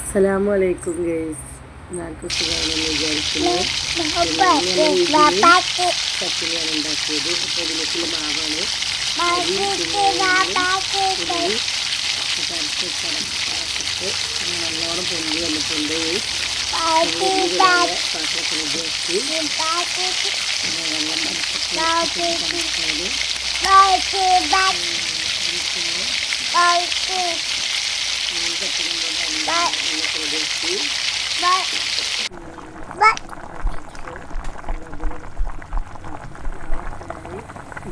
അസ്സലാമു അലൈക്കും ഗൈസ്. എല്ലാവർക്കും സുഖമാണെന്ന് വിചാരിക്കുന്നു. ചട്ടിനിയാണ് ഉണ്ടാക്കിയത്. അപ്പോൾ ഇതിലേക്കുള്ള മാവാണ് നല്ലോണം പൊന്തി വന്നിട്ടുണ്ട്. പാത്രത്തിൽ ഉപയോഗിച്ച്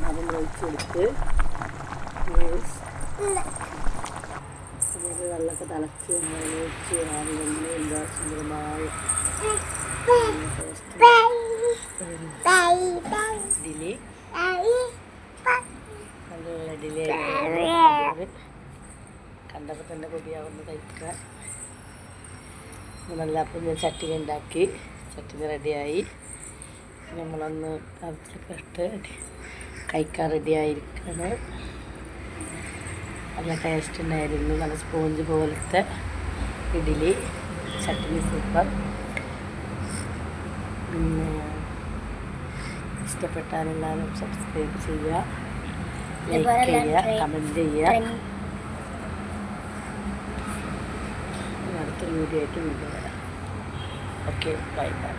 വെള്ളം ഒഴിച്ചെടുത്ത് വെള്ളമൊക്കെ തിളച്ച് ഒഴിച്ച് ആണെങ്കിൽ എന്താ സുന്ദരമായ ഇഡ്ഡലി നല്ല ഇഡ്ഡലി കണ്ടപ്പോൾ തന്നെ കൊതിയാവുന്ന കഴിക്കുക. നല്ല അപ്പം ഞാൻ ചട്ടിനി ഉണ്ടാക്കി. ചട്ടിനി റെഡിയായി. നമ്മളൊന്ന് തറച്ചിലൊക്കെ ഇട്ട് കഴിക്കാൻ റെഡിയായിരിക്കുകയാണ്. നല്ല ടേസ്റ്റ് ഉണ്ടായിരുന്നു. നല്ല സ്പോഞ്ച് പോലത്തെ ഇഡ്ഡലി. ചട്ടിനി സൂപ്പർ. പിന്നെ ഇഷ്ടപ്പെട്ടാലെല്ലാവരും സബ്സ്ക്രൈബ് ചെയ്യുക, ലൈക്ക് ചെയ്യുക, കമൻറ്റ് ചെയ്യുക. അടുത്തൊരു വീഡിയോ ആയിട്ട് വീണ്ടും വരാം. Okay, bye bye.